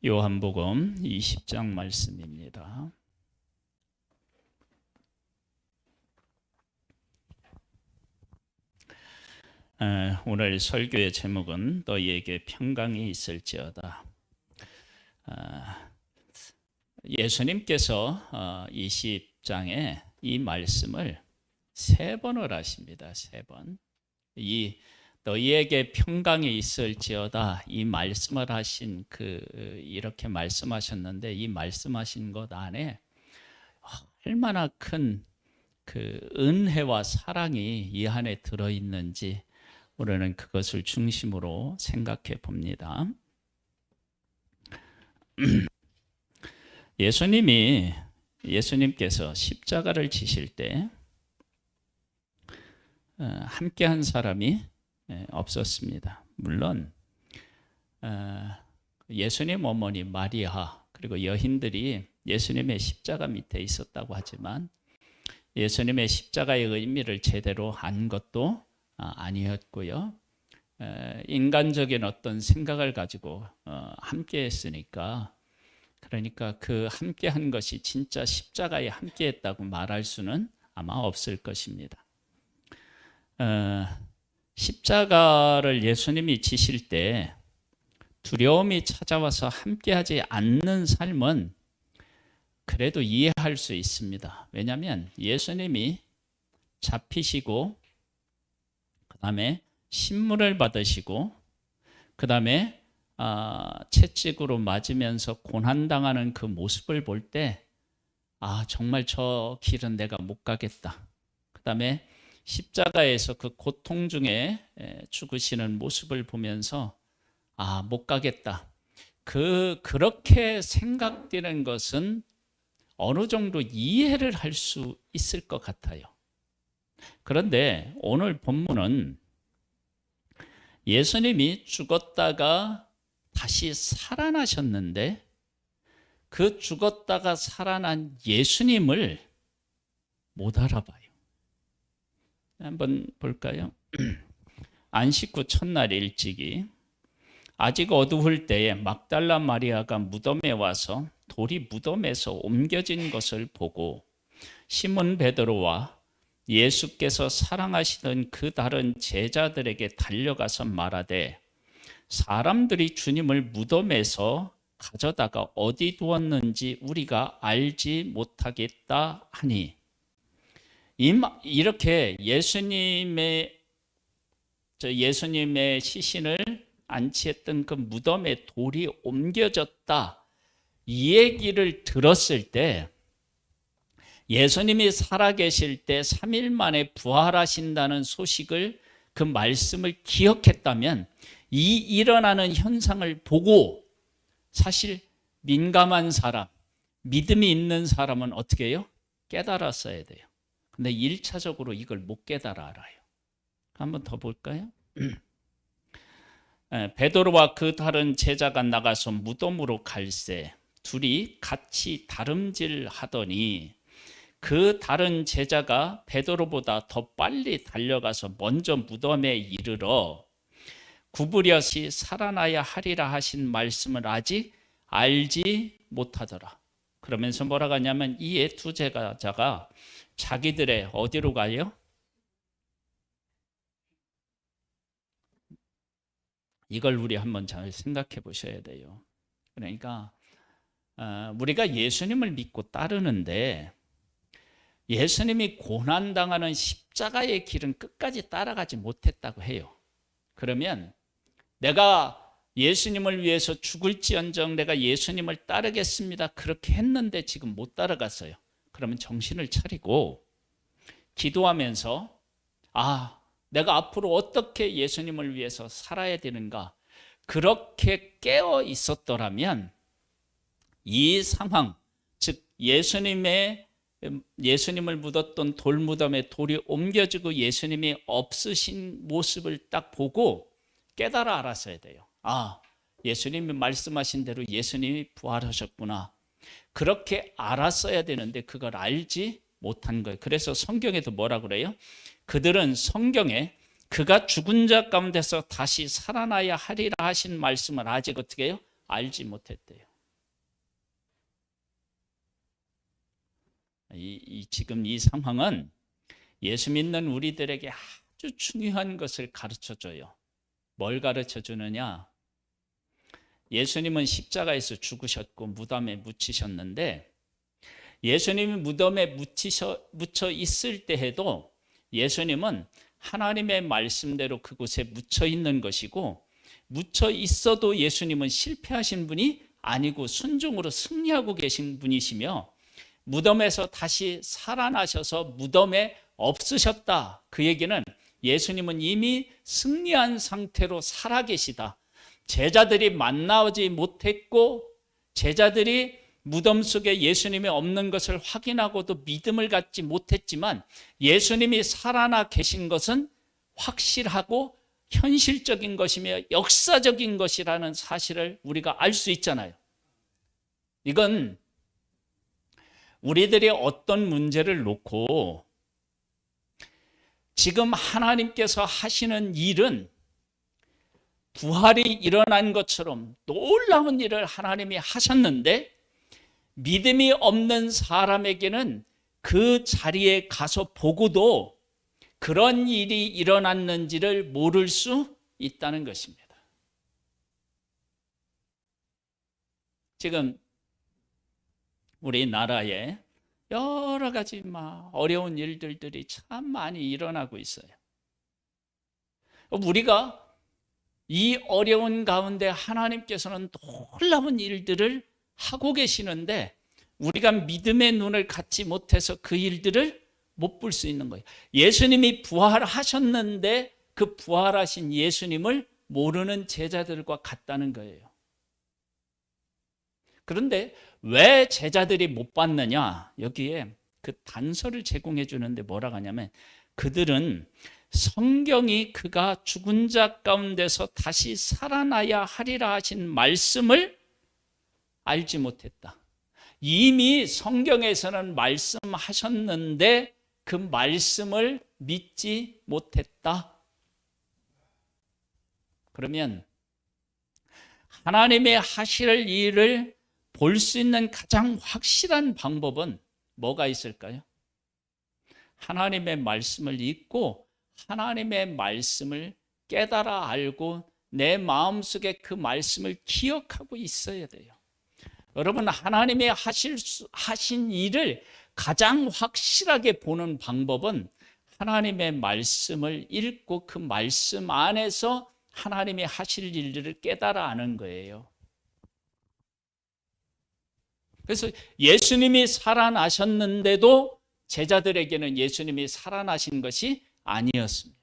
요한복음 20장 말씀입니다. 오늘 설교의 제목은 너희에게 평강이 있을지어다. 예수님께서 20장에 이 말씀을 3번을 하십니다. 3번. 이 너희에게 평강이 있을지어다 이 말씀을 하신 이렇게 말씀하셨는데, 이 말씀하신 것 안에 얼마나 큰 은혜와 사랑이 이 안에 들어있는지 우리는 그것을 중심으로 생각해 봅니다. 예수님께서 십자가를 지실 때 함께한 사람이 없었습니다. 물론 예수님 어머니 마리아 그리고 여인들이 예수님의 십자가 밑에 있었다고 하지만 예수님의 십자가의 의미를 제대로 안 것도 아니었고요. 인간적인 어떤 생각을 가지고 함께 했으니까, 그러니까 그 함께한 것이 진짜 십자가에 함께했다고 말할 수는 아마 없을 것입니다. 십자가를 예수님이 지실 때 두려움이 찾아와서 함께하지 않는 삶은 그래도 이해할 수 있습니다. 왜냐하면 예수님이 잡히시고 그 다음에 신문을 받으시고 그 다음에 채찍으로 맞으면서 고난당하는 그 모습을 볼 때 정말 저 길은 내가 못 가겠다. 그 다음에 십자가에서 그 고통 중에 죽으시는 모습을 보면서 못 가겠다. 그렇게 생각되는 것은 어느 정도 이해를 할 수 있을 것 같아요. 그런데 오늘 본문은 예수님이 죽었다가 다시 살아나셨는데, 그 죽었다가 살아난 예수님을 못 알아봐요. 한번 볼까요? 안식 후 첫날 일찍이 아직 어두울 때에 막달라 마리아가 무덤에 와서 돌이 무덤에서 옮겨진 것을 보고 시몬 베드로와 예수께서 사랑하시던 그 다른 제자들에게 달려가서 말하되, 사람들이 주님을 무덤에서 가져다가 어디 두었는지 우리가 알지 못하겠다 하니, 이렇게 예수님의 시신을 안치했던 그 무덤에 돌이 옮겨졌다, 이 얘기를 들었을 때, 예수님이 살아계실 때 3일 만에 부활하신다는 소식을, 그 말씀을 기억했다면 이 일어나는 현상을 보고 사실 민감한 사람, 믿음이 있는 사람은 어떻게 해요? 깨달았어야 돼요. 근데 1차적으로 이걸 못 깨달아 알아요. 한번 더 볼까요? 베드로와 그 다른 제자가 나가서 무덤으로 갈새 둘이 같이 다름질 하더니, 그 다른 제자가 베드로보다 더 빨리 달려가서 먼저 무덤에 이르러 구부려시 살아나야 하리라 하신 말씀을 아직 알지 못하더라. 그러면서 뭐라고 하냐면, 이에 두 제자가 자기들의 어디로 가요? 이걸 우리 한번 잘 생각해 보셔야 돼요. 그러니까 우리가 예수님을 믿고 따르는데, 예수님이 고난당하는 십자가의 길은 끝까지 따라가지 못했다고 해요. 그러면 내가 예수님을 위해서 죽을지언정 내가 예수님을 따르겠습니다, 그렇게 했는데 지금 못 따라갔어요. 그러면 정신을 차리고 기도하면서 내가 앞으로 어떻게 예수님을 위해서 살아야 되는가, 그렇게 깨어 있었더라면 이 상황, 즉 예수님을 묻었던 돌무덤에 돌이 옮겨지고 예수님이 없으신 모습을 딱 보고 깨달아 알았어야 돼요. 예수님이 말씀하신 대로 예수님이 부활하셨구나. 그렇게 알았어야 되는데 그걸 알지 못한 거예요. 그래서 성경에도 뭐라 그래요? 그들은 성경에 그가 죽은 자 가운데서 다시 살아나야 하리라 하신 말씀을 아직 어떻게 해요? 알지 못했대요. 지금 이 상황은 예수 믿는 우리들에게 아주 중요한 것을 가르쳐 줘요. 뭘 가르쳐 주느냐? 예수님은 십자가에서 죽으셨고 무덤에 묻히셨는데, 예수님이 무덤에 묻혀 있을 때에도 예수님은 하나님의 말씀대로 그곳에 묻혀 있는 것이고, 묻혀 있어도 예수님은 실패하신 분이 아니고 순종으로 승리하고 계신 분이시며, 무덤에서 다시 살아나셔서 무덤에 없으셨다. 그 얘기는 예수님은 이미 승리한 상태로 살아계시다. 제자들이 만나지 못했고, 제자들이 무덤 속에 예수님이 없는 것을 확인하고도 믿음을 갖지 못했지만, 예수님이 살아나 계신 것은 확실하고 현실적인 것이며 역사적인 것이라는 사실을 우리가 알 수 있잖아요. 이건 우리들이 어떤 문제를 놓고 지금 하나님께서 하시는 일은 부활이 일어난 것처럼 놀라운 일을 하나님이 하셨는데, 믿음이 없는 사람에게는 그 자리에 가서 보고도 그런 일이 일어났는지를 모를 수 있다는 것입니다. 지금 우리나라에 여러 가지 어려운 일들이 참 많이 일어나고 있어요. 우리가 이 어려운 가운데 하나님께서는 놀라운 일들을 하고 계시는데, 우리가 믿음의 눈을 갖지 못해서 그 일들을 못 볼 수 있는 거예요. 예수님이 부활하셨는데 그 부활하신 예수님을 모르는 제자들과 같다는 거예요. 그런데 왜 제자들이 못 봤느냐? 여기에 그 단서를 제공해 주는데 뭐라고 하냐면, 그들은 성경이 그가 죽은 자 가운데서 다시 살아나야 하리라 하신 말씀을 알지 못했다. 이미 성경에서는 말씀하셨는데 그 말씀을 믿지 못했다. 그러면 하나님의 하실 일을 볼 수 있는 가장 확실한 방법은 뭐가 있을까요? 하나님의 말씀을 읽고 하나님의 말씀을 깨달아 알고 내 마음속에 그 말씀을 기억하고 있어야 돼요. 여러분, 하나님의 하신 일을 가장 확실하게 보는 방법은 하나님의 말씀을 읽고 그 말씀 안에서 하나님이 하실 일들을 깨달아 아는 거예요. 그래서 예수님이 살아나셨는데도 제자들에게는 예수님이 살아나신 것이 아니었습니다.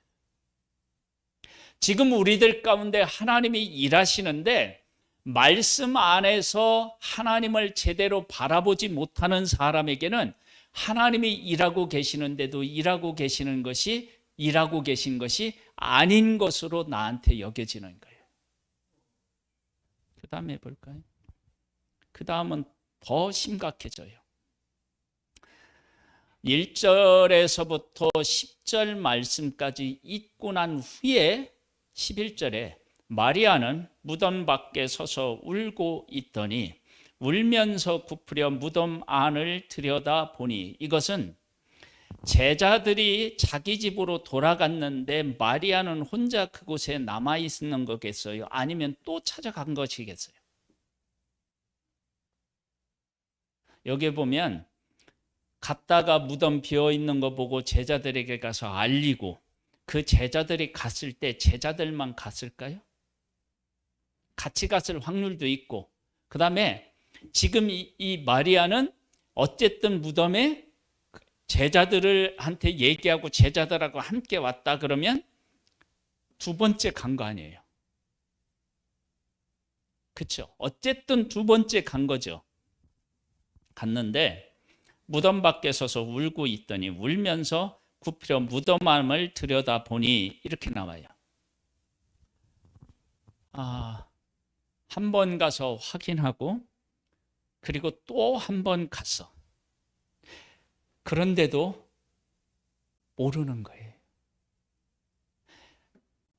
지금 우리들 가운데 하나님이 일하시는데 말씀 안에서 하나님을 제대로 바라보지 못하는 사람에게는 하나님이 일하고 계시는데도 일하고 계신 것이 아닌 것으로 나한테 여겨지는 거예요. 그 다음에 볼까요? 그 다음은 더 심각해져요. 1절에서부터 10절 말씀까지 읽고 난 후에 11절에 마리아는 무덤 밖에 서서 울고 있더니 울면서 굽으려 무덤 안을 들여다보니, 이것은 제자들이 자기 집으로 돌아갔는데 마리아는 혼자 그곳에 남아 있는 거겠어요? 아니면 또 찾아간 것이겠어요? 여기 보면 갔다가 무덤 비어 있는 거 보고 제자들에게 가서 알리고, 그 제자들이 갔을 때 제자들만 갔을까요? 같이 갔을 확률도 있고, 그 다음에 지금 이 마리아는 어쨌든 무덤에 제자들한테 얘기하고 제자들하고 함께 왔다 그러면 두 번째 간 거 아니에요. 그렇죠? 어쨌든 두 번째 간 거죠. 갔는데 무덤 밖에 서서 울고 있더니 울면서 굽히려 무덤 안을 들여다보니, 이렇게 나와요. 한 번 가서 확인하고 그리고 또 한 번 갔어. 그런데도 모르는 거예요.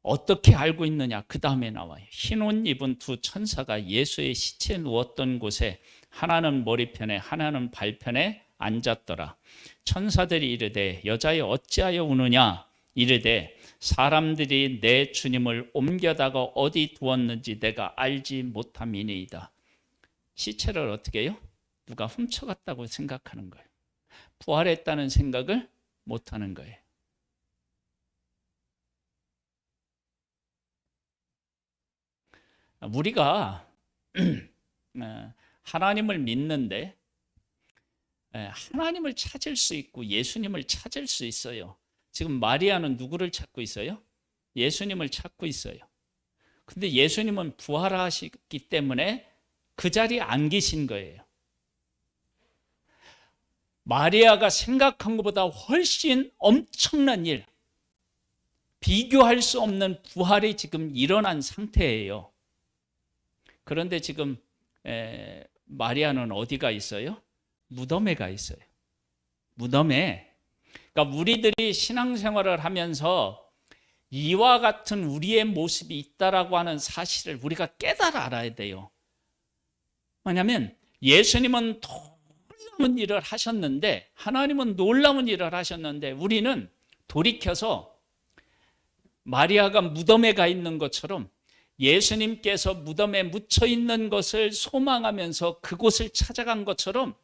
어떻게 알고 있느냐? 그 다음에 나와요. 흰 옷 입은 두 천사가 예수의 시체 누웠던 곳에 하나는 머리편에 하나는 발편에 앉았더라. 천사들이 이르되 여자여 어찌하여 우느냐 이르되 사람들이 내 주님을 옮겨다가 어디 두었는지 내가 알지 못함이니이다. 시체를 어떻게 해요? 누가 훔쳐갔다고 생각하는 거예요. 부활했다는 생각을 못하는 거예요. 우리가 하나님을 믿는데 하나님을 찾을 수 있고 예수님을 찾을 수 있어요. 지금 마리아는 누구를 찾고 있어요? 예수님을 찾고 있어요. 근데 예수님은 부활하시기 때문에 그 자리에 안 계신 거예요. 마리아가 생각한 것보다 훨씬 엄청난 일, 비교할 수 없는 부활이 지금 일어난 상태예요. 그런데 지금 마리아는 어디가 있어요? 무덤에 가 있어요. 무덤에. 그러니까 우리들이 신앙생활을 하면서 이와 같은 우리의 모습이 있다라고 하는 사실을 우리가 깨달아 알아야 돼요. 왜냐하면 예수님은 놀라운 일을 하셨는데, 하나님은 놀라운 일을 하셨는데, 우리는 돌이켜서 마리아가 무덤에 가 있는 것처럼 예수님께서 무덤에 묻혀 있는 것을 소망하면서 그곳을 찾아간 것처럼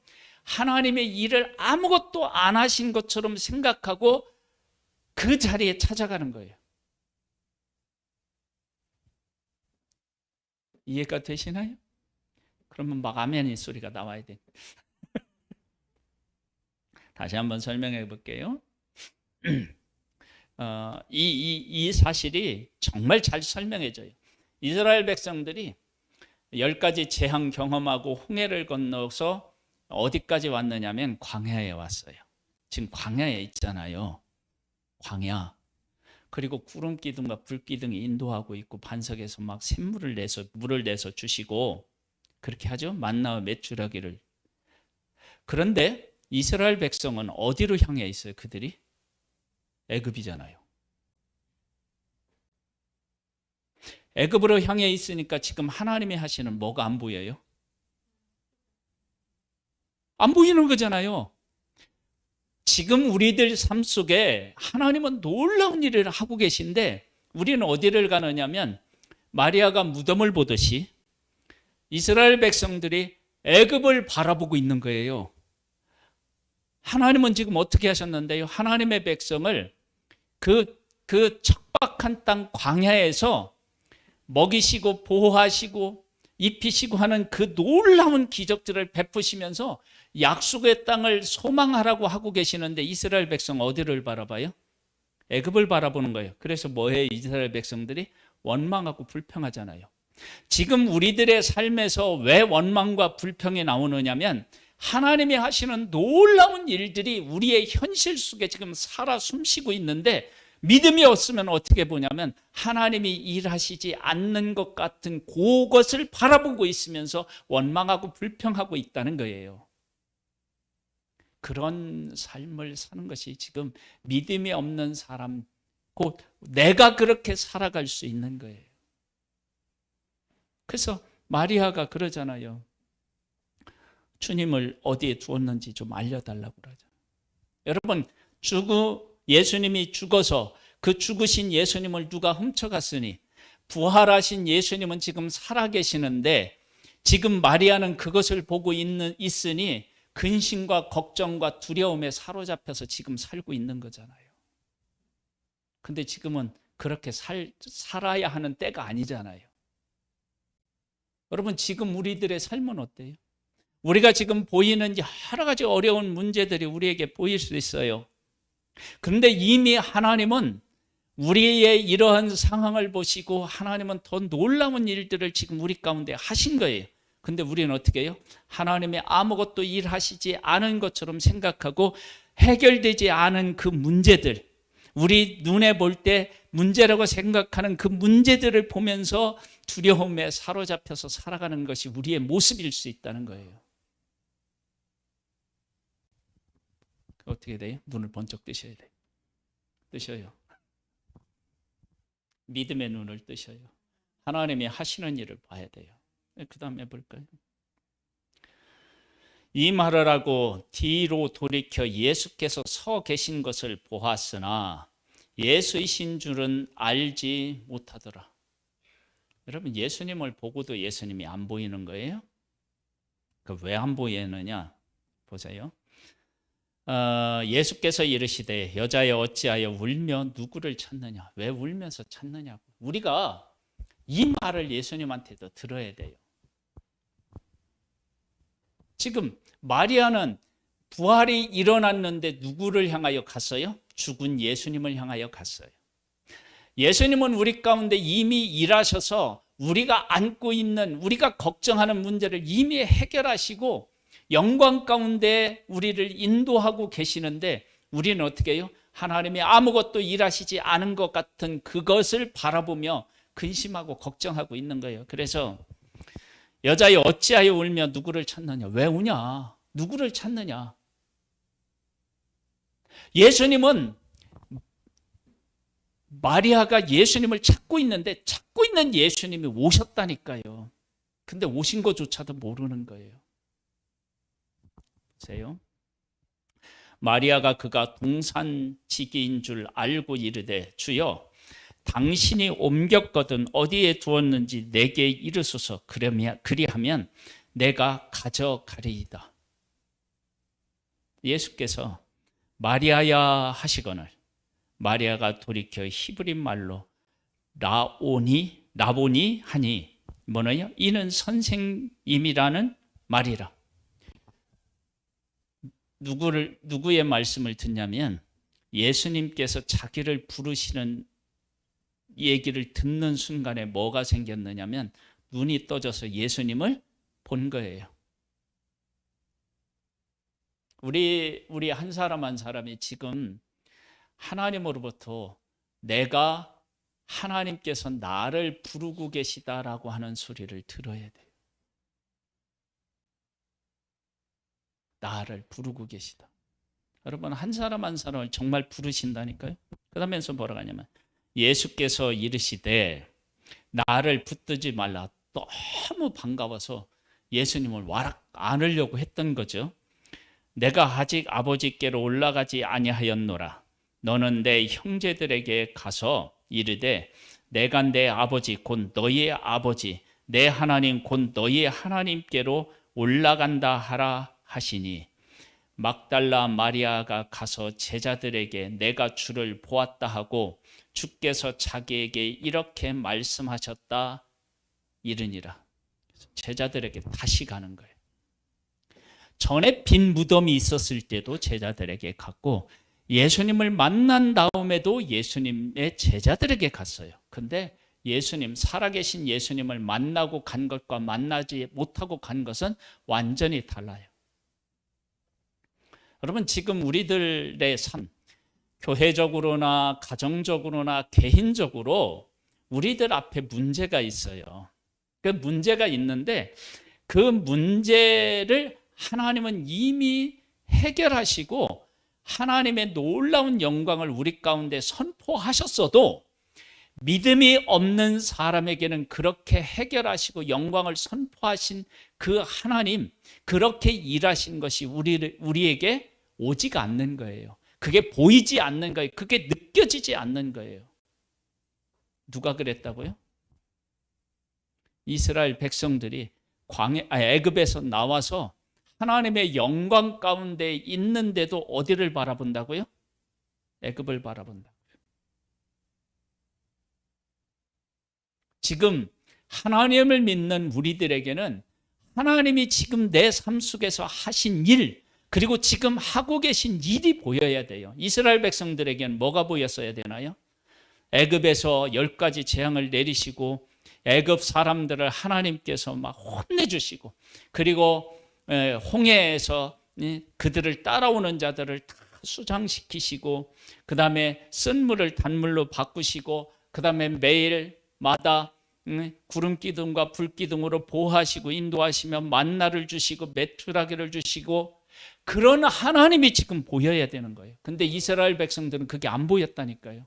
하나님의 일을 아무것도 안 하신 것처럼 생각하고 그 자리에 찾아가는 거예요. 이해가 되시나요? 그러면 막 아멘의 소리가 나와야 돼. 다시 한번 설명해 볼게요. 이 사실이 정말 잘 설명해져요. 이스라엘 백성들이 10가지 재앙 경험하고 홍해를 건너서 어디까지 왔느냐면 광야에 왔어요. 지금 광야에 있잖아요. 광야. 그리고 구름 기둥과 불 기둥이 인도하고 있고 반석에서 막 샘물을 내서 물을 내서 주시고 그렇게 하죠. 만나와 메추라기를. 그런데 이스라엘 백성은 어디로 향해 있어요? 그들이 애굽이잖아요. 애굽으로 향해 있으니까 지금 하나님이 하시는 뭐가 안 보여요? 안 보이는 거잖아요. 지금 우리들 삶 속에 하나님은 놀라운 일을 하고 계신데 우리는 어디를 가느냐면 마리아가 무덤을 보듯이 이스라엘 백성들이 애굽을 바라보고 있는 거예요. 하나님은 지금 어떻게 하셨는데요? 하나님의 백성을 그 척박한 땅 광야에서 먹이시고 보호하시고 입히시고 하는 그 놀라운 기적들을 베푸시면서 약속의 땅을 소망하라고 하고 계시는데 이스라엘 백성 어디를 바라봐요? 애굽을 바라보는 거예요. 그래서 뭐해? 이스라엘 백성들이 원망하고 불평하잖아요. 지금 우리들의 삶에서 왜 원망과 불평이 나오느냐면 하나님이 하시는 놀라운 일들이 우리의 현실 속에 지금 살아 숨쉬고 있는데 믿음이 없으면 어떻게 보냐면 하나님이 일하시지 않는 것 같은 그것을 바라보고 있으면서 원망하고 불평하고 있다는 거예요. 그런 삶을 사는 것이 지금 믿음이 없는 사람, 곧 내가 그렇게 살아갈 수 있는 거예요. 그래서 마리아가 그러잖아요. 주님을 어디에 두었는지 좀 알려달라고 그러잖아요. 여러분, 예수님이 죽어서 그 죽으신 예수님을 누가 훔쳐갔으니 부활하신 예수님은 지금 살아계시는데 지금 마리아는 그것을 보고 있으니 근심과 걱정과 두려움에 사로잡혀서 지금 살고 있는 거잖아요. 근데 지금은 그렇게 살아야 하는 때가 아니잖아요. 여러분, 지금 우리들의 삶은 어때요? 우리가 지금 보이는 여러 가지 어려운 문제들이 우리에게 보일 수 있어요. 그런데 이미 하나님은 우리의 이러한 상황을 보시고 하나님은 더 놀라운 일들을 지금 우리 가운데 하신 거예요. 근데 우리는 어떻게 해요? 하나님이 아무것도 일하시지 않은 것처럼 생각하고 해결되지 않은 그 문제들, 우리 눈에 볼 때 문제라고 생각하는 그 문제들을 보면서 두려움에 사로잡혀서 살아가는 것이 우리의 모습일 수 있다는 거예요. 어떻게 돼요? 눈을 번쩍 뜨셔야 돼요. 뜨셔요. 믿음의 눈을 뜨셔요. 하나님이 하시는 일을 봐야 돼요. 그 다음에 볼까요? 이 말을 하고 뒤로 돌이켜 예수께서 서 계신 것을 보았으나 예수이신 줄은 알지 못하더라. 여러분, 예수님을 보고도 예수님이 안 보이는 거예요? 왜 안 보이느냐? 보세요. 예수께서 이르시되 여자여 어찌하여 울며 누구를 찾느냐? 왜 울면서 찾느냐고. 우리가 이 말을 예수님한테도 들어야 돼요. 지금 마리아는 부활이 일어났는데 누구를 향하여 갔어요? 죽은 예수님을 향하여 갔어요. 예수님은 우리 가운데 이미 일하셔서 우리가 안고 있는, 우리가 걱정하는 문제를 이미 해결하시고 영광 가운데 우리를 인도하고 계시는데, 우리는 어떻게 해요? 하나님이 아무것도 일하시지 않은 것 같은 그것을 바라보며 근심하고 걱정하고 있는 거예요. 그래서 여자여 어찌하여 울며 누구를 찾느냐? 왜 우냐? 누구를 찾느냐? 예수님은, 마리아가 예수님을 찾고 있는데 찾고 있는 예수님이 오셨다니까요. 근데 오신 것조차도 모르는 거예요. 보세요. 마리아가 그가 동산지기인 줄 알고 이르되 주여 당신이 옮겼거든 어디에 두었는지 내게 이르소서. 그리하면 내가 가져가리이다. 예수께서 마리아야 하시거늘 마리아가 돌이켜 히브리 말로 라보니 하니 뭐냐요? 이는 선생님이라는 말이라. 누구의 말씀을 듣냐면 예수님께서 자기를 부르시는 얘기를 듣는 순간에 뭐가 생겼느냐면 눈이 떠져서 예수님을 본 거예요. 우리 한 사람 한 사람이 지금 하나님으로부터 내가, 하나님께서 나를 부르고 계시다라고 하는 소리를 들어야 돼요. 나를 부르고 계시다. 여러분, 한 사람 한 사람을 정말 부르신다니까요. 그러면서 뭐라고 하냐면 예수께서 이르시되 나를 붙들지 말라. 너무 반가워서 예수님을 와락 안으려고 했던 거죠. 내가 아직 아버지께로 올라가지 아니하였노라. 너는 내 형제들에게 가서 이르되 내가 내 아버지 곧 너희의 아버지 내 하나님 곧 너희의 하나님께로 올라간다 하라 하시니, 막달라 마리아가 가서 제자들에게 내가 주를 보았다 하고 주께서 자기에게 이렇게 말씀하셨다 이르니라. 제자들에게 다시 가는 거예요. 전에 빈 무덤이 있었을 때도 제자들에게 갔고 예수님을 만난 다음에도 예수님의 제자들에게 갔어요. 근데 예수님, 살아계신 예수님을 만나고 간 것과 만나지 못하고 간 것은 완전히 달라요. 여러분, 지금 우리들의 삶, 교회적으로나 가정적으로나 개인적으로 우리들 앞에 문제가 있어요. 그 문제가 있는데 그 문제를 하나님은 이미 해결하시고 하나님의 놀라운 영광을 우리 가운데 선포하셨어도 믿음이 없는 사람에게는 그렇게 해결하시고 영광을 선포하신 그 하나님, 그렇게 일하신 것이 우리에게 오지가 않는 거예요. 그게 보이지 않는 거예요. 그게 느껴지지 않는 거예요. 누가 그랬다고요? 이스라엘 백성들이 애굽에서 나와서 하나님의 영광 가운데 있는데도 어디를 바라본다고요? 애굽을 바라본다. 지금 하나님을 믿는 우리들에게는 하나님이 지금 내 삶 속에서 하신 일, 그리고 지금 하고 계신 일이 보여야 돼요. 이스라엘 백성들에게는 뭐가 보였어야 되나요? 애굽에서 10가지 재앙을 내리시고 애굽 사람들을 하나님께서 막 혼내주시고, 그리고 홍해에서 그들을 따라오는 자들을 다 수장시키시고, 그 다음에 쓴 물을 단물로 바꾸시고, 그 다음에 매일마다 구름 기둥과 불 기둥으로 보호하시고 인도하시며 만나를 주시고 메뚜라기를 주시고, 그런 하나님이 지금 보여야 되는 거예요. 근데 이스라엘 백성들은 그게 안 보였다니까요.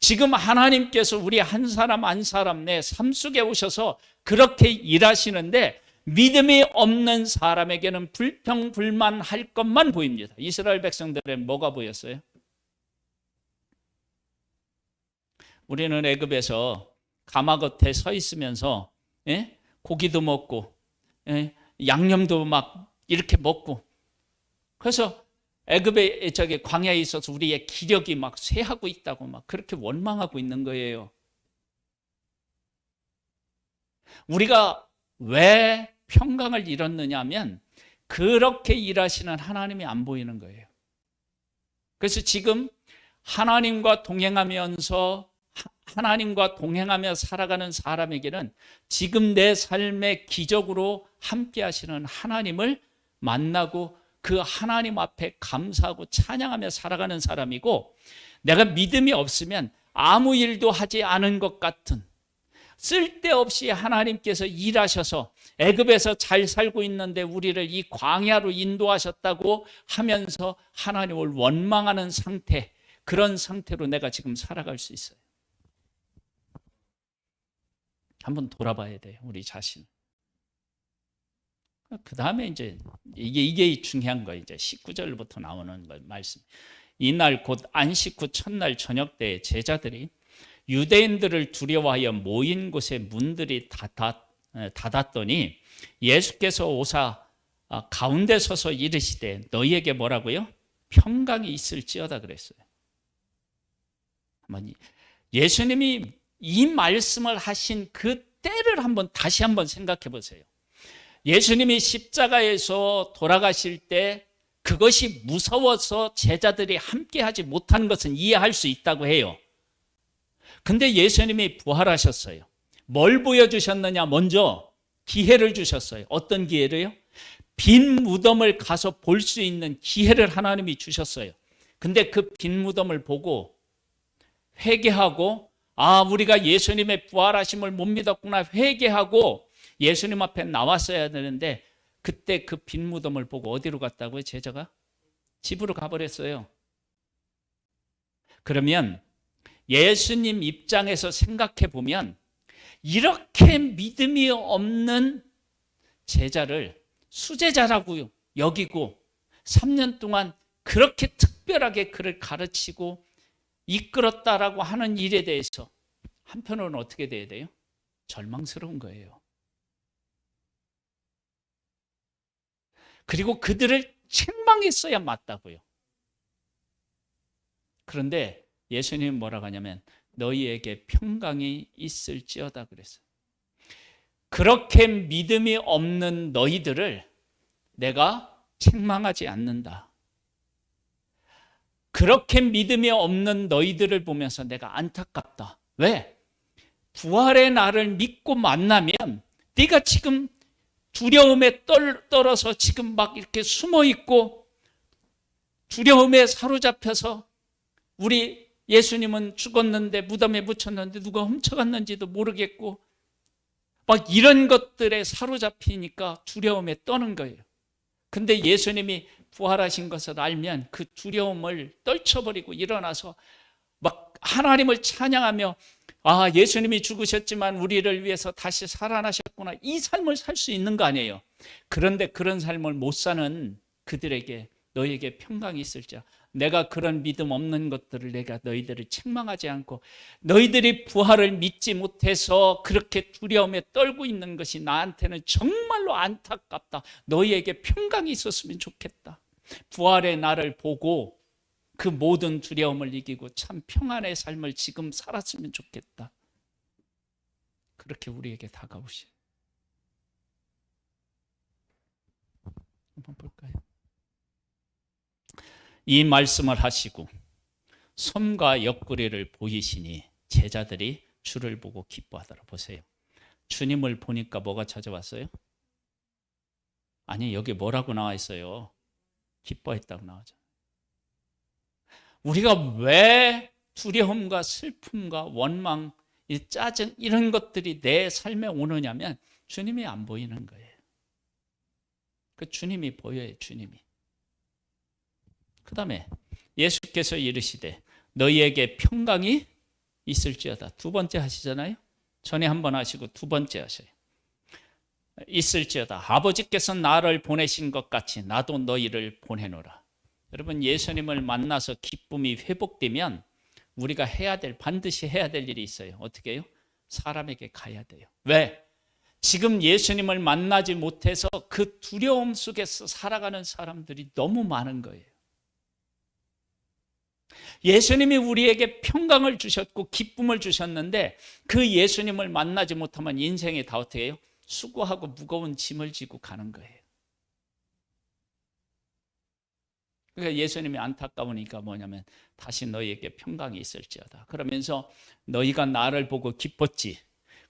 지금 하나님께서 우리 한 사람 한 사람 내 삶 속에 오셔서 그렇게 일하시는데 믿음이 없는 사람에게는 불평불만할 것만 보입니다. 이스라엘 백성들의 뭐가 보였어요? 우리는 애굽에서 가마 겉에 서 있으면서 고기도 먹고 양념도 막 이렇게 먹고, 그래서 애굽의 저기 광야에 있어서 우리의 기력이 막 쇠하고 있다고 막 그렇게 원망하고 있는 거예요. 우리가 왜 평강을 잃었느냐 하면 그렇게 일하시는 하나님이 안 보이는 거예요. 그래서 지금 하나님과 동행하면서 살아가는 사람에게는 지금 내 삶의 기적으로 함께 하시는 하나님을 만나고 그 하나님 앞에 감사하고 찬양하며 살아가는 사람이고, 내가 믿음이 없으면 아무 일도 하지 않은 것 같은, 쓸데없이 하나님께서 일하셔서 애굽에서 잘 살고 있는데 우리를 이 광야로 인도하셨다고 하면서 하나님을 원망하는 상태, 그런 상태로 내가 지금 살아갈 수 있어요. 한번 돌아봐야 돼요, 우리 자신. 그 다음에 이제 이게 중요한 거예요. 이제 19절부터 나오는 말씀. 이날 곧 안식 후 첫날 저녁 때에 제자들이 유대인들을 두려워하여 모인 곳에 문들이 닫았더니 예수께서 오사 가운데 서서 이르시되 너희에게 뭐라고요? 평강이 있을지어다 그랬어요. 예수님이 이 말씀을 하신 그 때를 다시 한번 생각해 보세요. 예수님이 십자가에서 돌아가실 때 그것이 무서워서 제자들이 함께 하지 못한 것은 이해할 수 있다고 해요. 근데 예수님이 부활하셨어요. 뭘 보여주셨느냐? 먼저 기회를 주셨어요. 어떤 기회를요? 빈 무덤을 가서 볼 수 있는 기회를 하나님이 주셨어요. 근데 그 빈 무덤을 보고 회개하고, 우리가 예수님의 부활하심을 못 믿었구나 회개하고 예수님 앞에 나왔어야 되는데, 그때 그 빈 무덤을 보고 어디로 갔다고요? 제자가 집으로 가버렸어요. 그러면 예수님 입장에서 생각해 보면 이렇게 믿음이 없는 제자를 수제자라고 여기고 3년 동안 그렇게 특별하게 그를 가르치고 이끌었다라고 하는 일에 대해서 한편으로는 어떻게 돼야 돼요? 절망스러운 거예요. 그리고 그들을 책망했어야 맞다고요. 그런데 예수님은 뭐라고 하냐면 너희에게 평강이 있을지어다 그랬어요. 그렇게 믿음이 없는 너희들을 내가 책망하지 않는다. 그렇게 믿음이 없는 너희들을 보면서 내가 안타깝다. 왜? 부활의 날을 믿고 만나면 네가 지금 두려움에 떨어서 지금 막 이렇게 숨어 있고 두려움에 사로잡혀서, 우리 예수님은 죽었는데 무덤에 묻혔는데 누가 훔쳐갔는지도 모르겠고 막 이런 것들에 사로잡히니까 두려움에 떠는 거예요. 근데 예수님이 부활하신 것을 알면 그 두려움을 떨쳐버리고 일어나서 막 하나님을 찬양하며 예수님이 죽으셨지만 우리를 위해서 다시 살아나셨구나, 이 삶을 살 수 있는 거 아니에요. 그런데 그런 삶을 못 사는 그들에게 너희에게 평강이 있을지어다. 내가 그런 믿음 없는 것들을 내가 너희들을 책망하지 않고, 너희들이 부활을 믿지 못해서 그렇게 두려움에 떨고 있는 것이 나한테는 정말로 안타깝다. 너희에게 평강이 있었으면 좋겠다. 부활의 날을 보고 그 모든 두려움을 이기고 참 평안의 삶을 지금 살았으면 좋겠다. 그렇게 우리에게 다가오시. 한번 볼까요? 이 말씀을 하시고 섬과 옆구리를 보이시니 제자들이 주를 보고 기뻐하더라. 보세요. 주님을 보니까 뭐가 찾아왔어요? 아니, 여기 뭐라고 나와 있어요? 기뻐했다고 나오죠. 우리가 왜 두려움과 슬픔과 원망, 짜증 이런 것들이 내 삶에 오느냐면 주님이 안 보이는 거예요. 그 주님이 보여요. 주님이. 그 다음에 예수께서 이르시되 너희에게 평강이 있을지어다. 두 번째 하시잖아요. 전에 한 번 하시고 두 번째 하셔요. 있을지어다. 아버지께서 나를 보내신 것 같이 나도 너희를 보내노라. 여러분, 예수님을 만나서 기쁨이 회복되면 우리가 반드시 해야 될 일이 있어요. 어떻게 해요? 사람에게 가야 돼요. 왜? 지금 예수님을 만나지 못해서 그 두려움 속에서 살아가는 사람들이 너무 많은 거예요. 예수님이 우리에게 평강을 주셨고 기쁨을 주셨는데 그 예수님을 만나지 못하면 인생이 다 어떻게 해요? 수고하고 무거운 짐을 지고 가는 거예요. 그러니까 예수님이 안타까우니까 뭐냐면 다시 너희에게 평강이 있을지어다. 그러면서 너희가 나를 보고 기뻤지.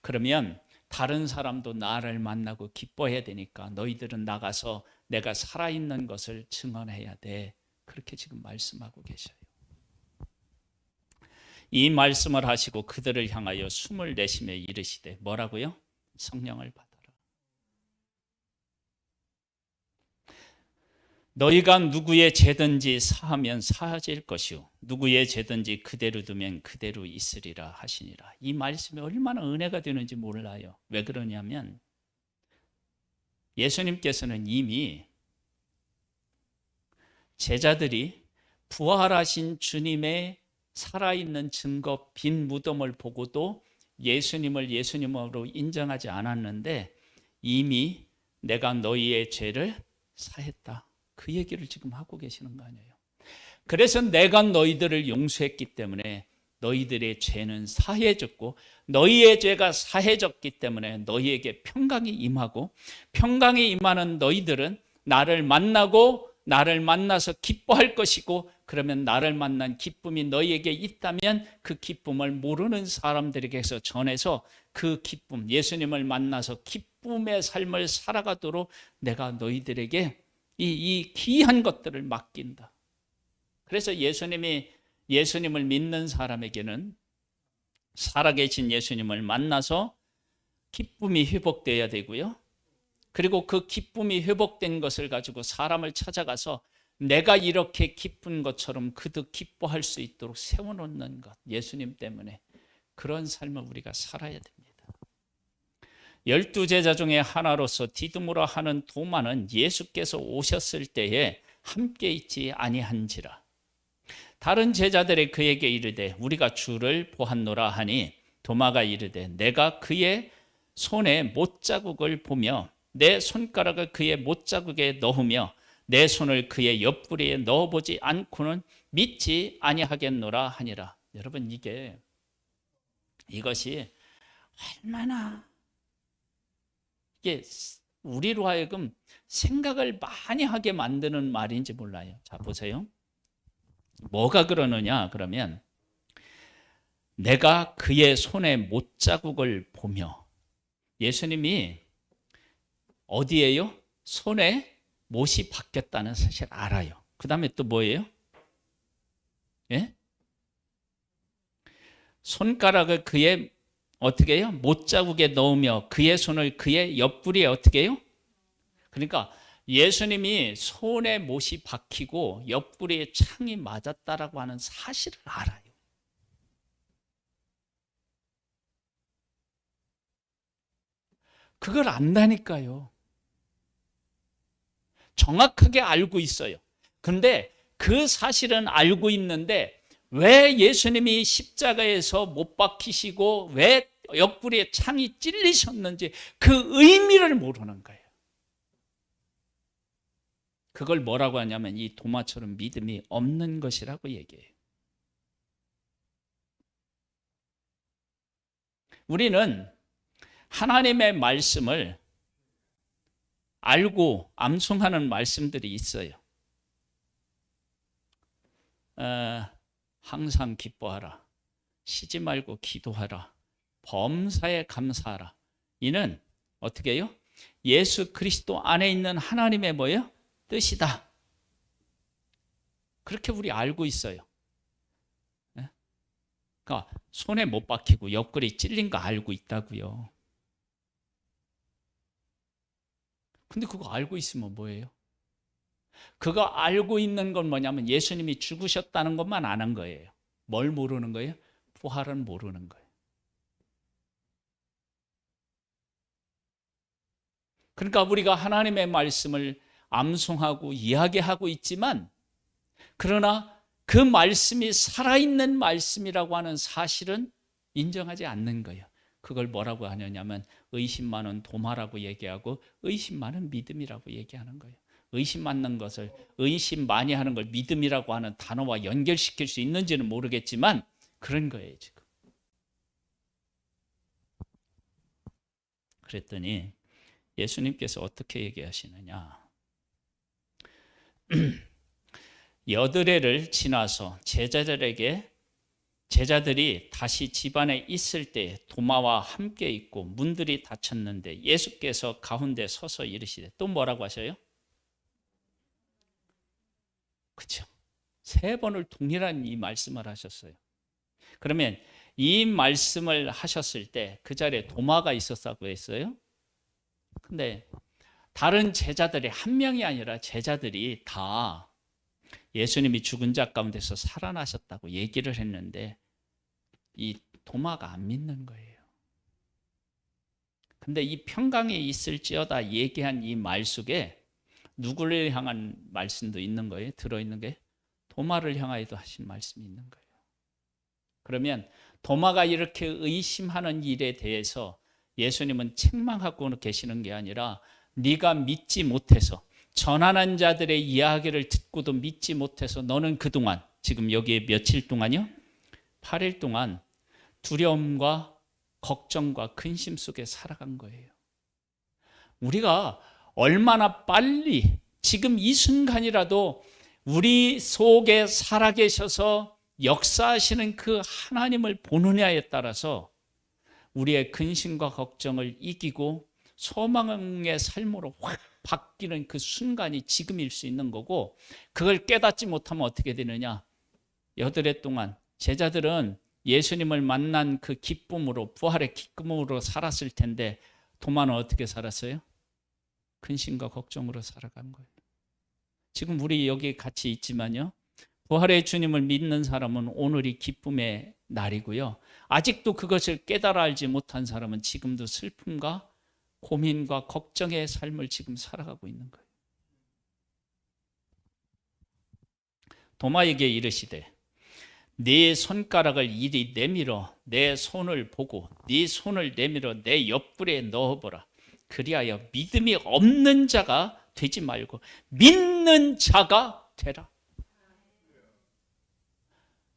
그러면 다른 사람도 나를 만나고 기뻐해야 되니까 너희들은 나가서 내가 살아있는 것을 증언해야 돼. 그렇게 지금 말씀하고 계셔요. 이 말씀을 하시고 그들을 향하여 숨을 내쉬며 이르시되 뭐라고요? 성령을 받아라. 너희가 누구의 죄든지 사하면 사하질 것이요 누구의 죄든지 그대로 두면 그대로 있으리라 하시니라. 이 말씀이 얼마나 은혜가 되는지 몰라요. 왜 그러냐면 예수님께서는 이미 제자들이 부활하신 주님의 살아있는 증거 빈 무덤을 보고도 예수님을 예수님으로 인정하지 않았는데 이미 내가 너희의 죄를 사했다. 그 얘기를 지금 하고 계시는 거 아니에요. 그래서 내가 너희들을 용서했기 때문에 너희들의 죄는 사해졌고 너희의 죄가 사해졌기 때문에 너희에게 평강이 임하고 평강이 임하는 너희들은 나를 만나고 나를 만나서 기뻐할 것이고 그러면 나를 만난 기쁨이 너희에게 있다면 그 기쁨을 모르는 사람들에게서 전해서 그 기쁨, 예수님을 만나서 기쁨의 삶을 살아가도록 내가 너희들에게 이 귀한 것들을 맡긴다. 그래서 예수님을 믿는 사람에게는 살아계신 예수님을 만나서 기쁨이 회복되어야 되고요. 그리고 그 기쁨이 회복된 것을 가지고 사람을 찾아가서 내가 이렇게 기쁜 것처럼 그도 기뻐할 수 있도록 세워놓는 것, 예수님 때문에 그런 삶을 우리가 살아야 됩니다. 12 제자 중에 하나로서 디두모라 하는 도마는 예수께서 오셨을 때에 함께 있지 아니한지라. 다른 제자들이 그에게 이르되 우리가 주를 보았노라 하니 도마가 이르되 내가 그의 손에 못자국을 보며 내 손가락을 그의 못자국에 넣으며 내 손을 그의 옆구리에 넣어보지 않고는 믿지 아니하겠노라 하니라. 여러분, 이것이 얼마나 이게 우리로 하여금 생각을 많이 하게 만드는 말인지 몰라요. 자, 보세요. 뭐가 그러느냐 그러면 내가 그의 손에 못자국을 보며, 예수님이 어디에요? 손에 못이 박혔다는 사실 알아요. 그 다음에 또 뭐예요? 예? 손가락을 그의 어떻게 해요? 못자국에 넣으며 그의 손을 그의 옆구리에 어떻게 해요? 그러니까 예수님이 손에 못이 박히고 옆구리에 창이 맞았다라고 하는 사실을 알아요. 그걸 안다니까요. 정확하게 알고 있어요. 근데 그 사실은 알고 있는데 왜 예수님이 십자가에서 못 박히시고 왜 옆구리에 창이 찔리셨는지 그 의미를 모르는 거예요. 그걸 뭐라고 하냐면 이 도마처럼 믿음이 없는 것이라고 얘기해요. 우리는 하나님의 말씀을 알고 암송하는 말씀들이 있어요. 항상 기뻐하라. 쉬지 말고 기도하라. 범사에 감사하라. 이는 어떻게 해요? 예수 그리스도 안에 있는 하나님의 뭐예요? 뜻이다. 그렇게 우리 알고 있어요. 그러니까 손에 못 박히고 옆구리 찔린 거 알고 있다고요. 근데 그거 알고 있으면 뭐예요? 그거 알고 있는 건 뭐냐면 예수님이 죽으셨다는 것만 아는 거예요. 뭘 모르는 거예요? 부활은 모르는 거예요. 그러니까 우리가 하나님의 말씀을 암송하고 이야기하고 있지만, 그러나 그 말씀이 살아있는 말씀이라고 하는 사실은 인정하지 않는 거예요. 그걸 뭐라고 하냐면 의심 많은 도마라고 얘기하고 의심 많은 믿음이라고 얘기하는 거예요. 의심 많는 것을, 의심 많이 하는 걸 믿음이라고 하는 단어와 연결시킬 수 있는지는 모르겠지만 그런 거예요 지금. 그랬더니 예수님께서 어떻게 얘기하시느냐. 여드레를 지나서 제자들이 다시 집안에 있을 때 도마와 함께 있고 문들이 닫혔는데 예수께서 가운데 서서 이르시되, 또 뭐라고 하셔요? 그렇죠. 3번을 동일한 이 말씀을 하셨어요. 그러면 이 말씀을 하셨을 때 그 자리에 도마가 있었다고 했어요. 근데 다른 제자들이, 한 명이 아니라 제자들이 다 예수님이 죽은 자 가운데서 살아나셨다고 얘기를 했는데 이 도마가 안 믿는 거예요. 근데 이 평강에 있을지어다 얘기한 이 말 속에 누구를 향한 말씀도 있는 거예요. 들어있는 게 도마를 향하여도 하신 말씀이 있는 거예요. 그러면 도마가 이렇게 의심하는 일에 대해서 예수님은 책망하고 계시는 게 아니라, 네가 믿지 못해서, 전하는 자들의 이야기를 듣고도 믿지 못해서 너는 그동안, 지금 여기에 며칠 동안요? 8일 동안 두려움과 걱정과 근심 속에 살아간 거예요. 우리가 얼마나 빨리 지금 이 순간이라도 우리 속에 살아계셔서 역사하시는 그 하나님을 보느냐에 따라서 우리의 근심과 걱정을 이기고 소망의 삶으로 확 바뀌는 그 순간이 지금일 수 있는 거고, 그걸 깨닫지 못하면 어떻게 되느냐. 여드레 동안 제자들은 예수님을 만난 그 기쁨으로, 부활의 기쁨으로 살았을 텐데 도마는 어떻게 살았어요? 근심과 걱정으로 살아간 거예요. 지금 우리 여기 같이 있지만요, 부활의 주님을 믿는 사람은 오늘이 기쁨의 날이고요, 아직도 그것을 깨달아 알지 못한 사람은 지금도 슬픔과 고민과 걱정의 삶을 지금 살아가고 있는 거예요. 도마에게 이르시되, 네 손가락을 이리 내밀어 내 손을 보고 네 손을 내밀어 내 옆구리에 넣어보라. 그리하여 믿음이 없는 자가 되지 말고 믿는 자가 되라.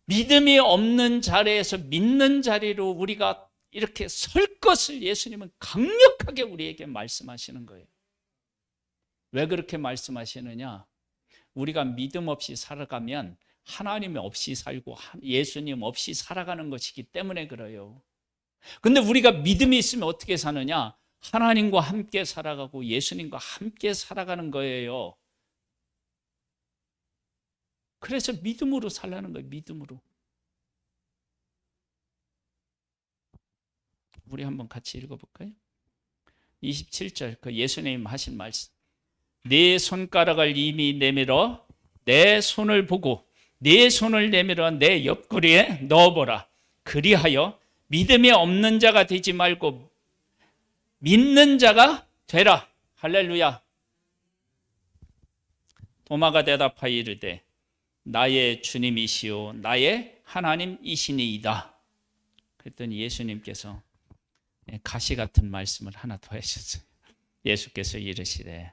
믿음이 없는 자리에서 믿는 자리로 우리가 이렇게 설 것을 예수님은 강력하게 우리에게 말씀하시는 거예요. 왜 그렇게 말씀하시느냐? 우리가 믿음 없이 살아가면 하나님 없이 살고 예수님 없이 살아가는 것이기 때문에 그래요. 근데 우리가 믿음이 있으면 어떻게 사느냐? 하나님과 함께 살아가고 예수님과 함께 살아가는 거예요. 그래서 믿음으로 살라는 거예요. 믿음으로. 우리 한번 같이 읽어볼까요? 27절 그 예수님 하신 말씀. 네 손가락을 이미 내밀어 내 손을 보고 네 손을 내밀어 내 옆구리에 넣어보라. 그리하여 믿음이 없는 자가 되지 말고 믿는 자가 되라. 할렐루야. 도마가 대답하여 이르되 나의 주님이시오 나의 하나님이시니이다. 그랬더니 예수님께서 가시 같은 말씀을 하나 더 하셨어요. 예수께서 이르시되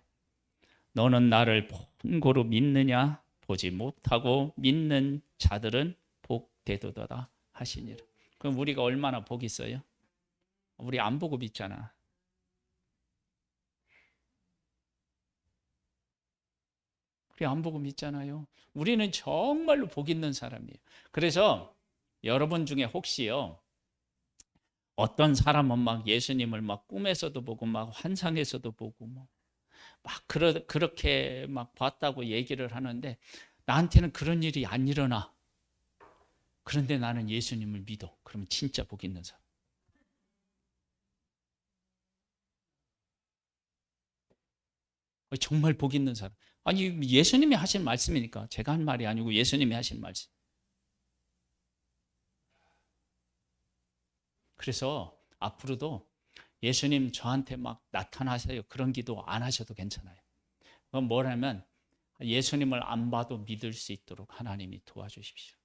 너는 나를 본고로 믿느냐? 보지 못하고 믿는 자들은 복되도다 하시니라. 그럼 우리가 얼마나 복 있어요? 우리 안 보고 믿잖아. 우리 안 보고 믿잖아요. 우리는 정말로 복 있는 사람이에요. 그래서 여러분 중에 혹시요, 어떤 사람은 막 예수님을 막 꿈에서도 보고 막 환상에서도 보고 막 그렇게 막 봤다고 얘기를 하는데 나한테는 그런 일이 안 일어나. 그런데 나는 예수님을 믿어. 그러면 진짜 복 있는 사람. 정말 복 있는 사람. 아니 예수님이 하신 말씀이니까 제가 한 말이 아니고 예수님이 하신 말씀. 그래서 앞으로도 예수님 저한테 막 나타나세요. 그런 기도 안 하셔도 괜찮아요. 그건 뭐냐면 예수님을 안 봐도 믿을 수 있도록 하나님이 도와주십시오.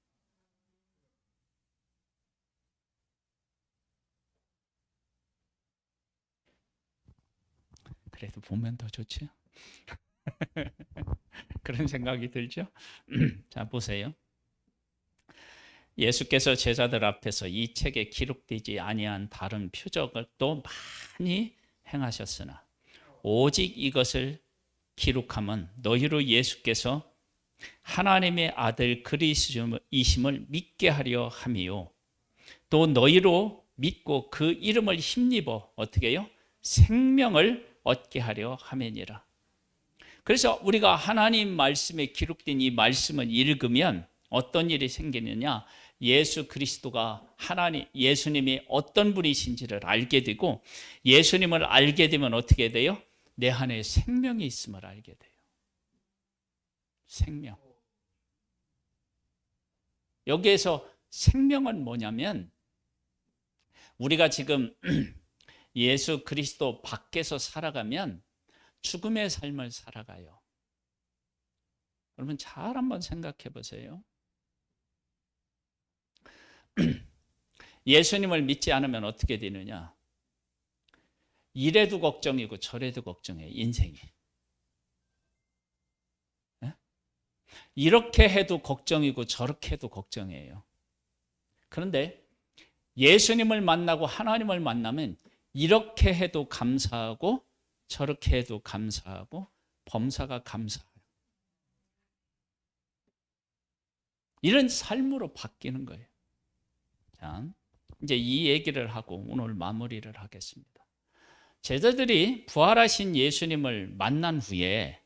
그래도 보면 더 좋죠. 그런 생각이 들죠. 자, 보세요. 예수께서 제자들 앞에서 이 책에 기록되지 아니한 다른 표적을 또 많이 행하셨으나 오직 이것을 기록함은 너희로 예수께서 하나님의 아들 그리스도이심을 믿게 하려 함이요 또 너희로 믿고 그 이름을 힘입어 어떻게 해요? 생명을 얻게 하려 함이니라. 그래서 우리가 하나님 말씀에 기록된 이 말씀을 읽으면 어떤 일이 생기느냐? 예수 그리스도가 예수님이 어떤 분이신지를 알게 되고, 예수님을 알게 되면 어떻게 돼요? 내 안에 생명이 있음을 알게 돼요. 생명. 여기에서 생명은 뭐냐면, 우리가 지금 예수 그리스도 밖에서 살아가면 죽음의 삶을 살아가요. 여러분 잘 한번 생각해 보세요. 예수님을 믿지 않으면 어떻게 되느냐? 이래도 걱정이고 저래도 걱정해요, 인생이. 네? 이렇게 해도 걱정이고 저렇게 해도 걱정이에요. 그런데 예수님을 만나고 하나님을 만나면 이렇게 해도 감사하고 저렇게 해도 감사하고 범사가 감사해요. 이런 삶으로 바뀌는 거예요. 자, 이제 이 얘기를 하고 오늘 마무리를 하겠습니다. 제자들이 부활하신 예수님을 만난 후에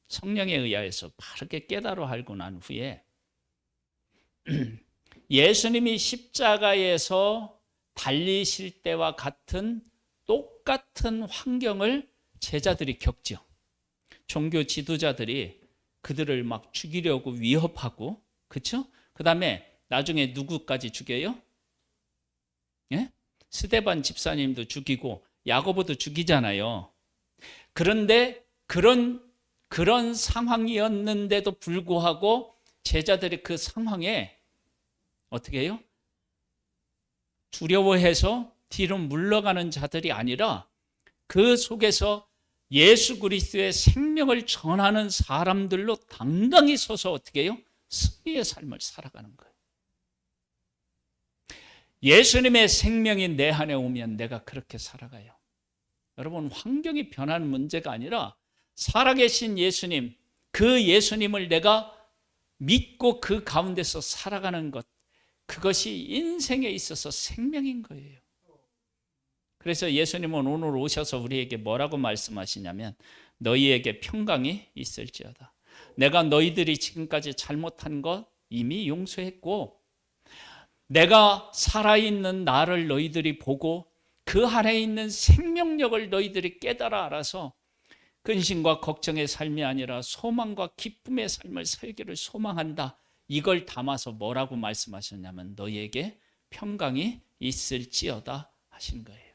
성령에 의하여서 바르게 깨달아 알고 난 후에 예수님이 십자가에서 달리실 때와 같은 똑같은 환경을 제자들이 겪죠. 종교 지도자들이 그들을 막 죽이려고 위협하고, 그렇죠? 그 다음에 나중에 누구까지 죽여요? 예? 스데반 집사님도 죽이고 야고보도 죽이잖아요. 그런데 그런 상황이었는데도 불구하고 제자들이 그 상황에 어떻게 해요? 두려워해서 뒤로 물러가는 자들이 아니라 그 속에서 예수 그리스도의 생명을 전하는 사람들로 당당히 서서 어떻게 해요? 승리의 삶을 살아가는 거예요. 예수님의 생명이 내 안에 오면 내가 그렇게 살아가요. 여러분, 환경이 변하는 문제가 아니라 살아계신 예수님, 그 예수님을 내가 믿고 그 가운데서 살아가는 것, 그것이 인생에 있어서 생명인 거예요. 그래서 예수님은 오늘 오셔서 우리에게 뭐라고 말씀하시냐면 너희에게 평강이 있을지어다. 내가 너희들이 지금까지 잘못한 것 이미 용서했고, 내가 살아있는 나를 너희들이 보고 그 안에 있는 생명력을 너희들이 깨달아 알아서 근심과 걱정의 삶이 아니라 소망과 기쁨의 삶을 살기를 소망한다. 이걸 담아서 뭐라고 말씀하셨냐면 너희에게 평강이 있을지어다 하신 거예요.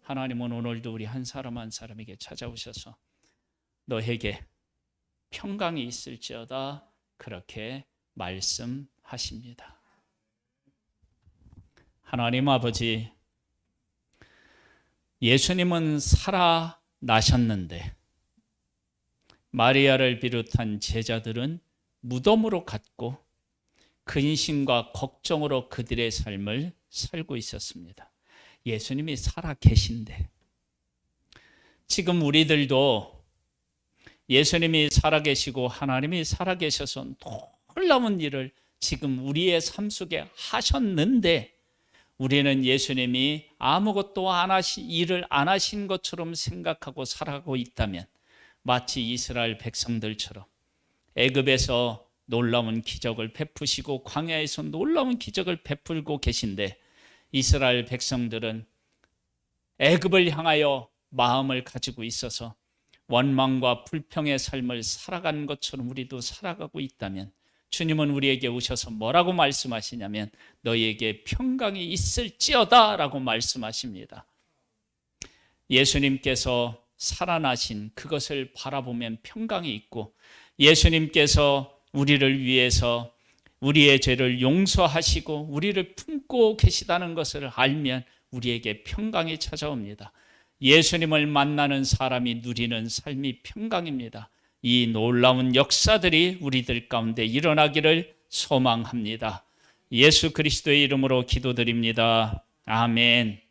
하나님은 오늘도 우리 한 사람 한 사람에게 찾아오셔서 너에게 평강이 있을지어다 그렇게 말씀하십니다. 하나님 아버지, 예수님은 살아나셨는데 마리아를 비롯한 제자들은 무덤으로 갔고 근심과 걱정으로 그들의 삶을 살고 있었습니다. 예수님이 살아 계신데 지금 우리들도 예수님이 살아 계시고 하나님이 살아 계셔서 놀라운 일을 지금 우리의 삶 속에 하셨는데 우리는 예수님이 아무것도 일을 안 하신 것처럼 생각하고 살아가고 있다면 마치 이스라엘 백성들처럼 애굽에서 놀라운 기적을 베푸시고 광야에서 놀라운 기적을 베풀고 계신데 이스라엘 백성들은 애굽을 향하여 마음을 가지고 있어서 원망과 불평의 삶을 살아가는 것처럼 우리도 살아가고 있다면 주님은 우리에게 오셔서 뭐라고 말씀하시냐면 너희에게 평강이 있을지어다 라고 말씀하십니다. 예수님께서 살아나신 그것을 바라보면 평강이 있고, 예수님께서 우리를 위해서 우리의 죄를 용서하시고 우리를 품고 계시다는 것을 알면 우리에게 평강이 찾아옵니다. 예수님을 만나는 사람이 누리는 삶이 평강입니다. 이 놀라운 역사들이 우리들 가운데 일어나기를 소망합니다. 예수 그리스도의 이름으로 기도드립니다. 아멘.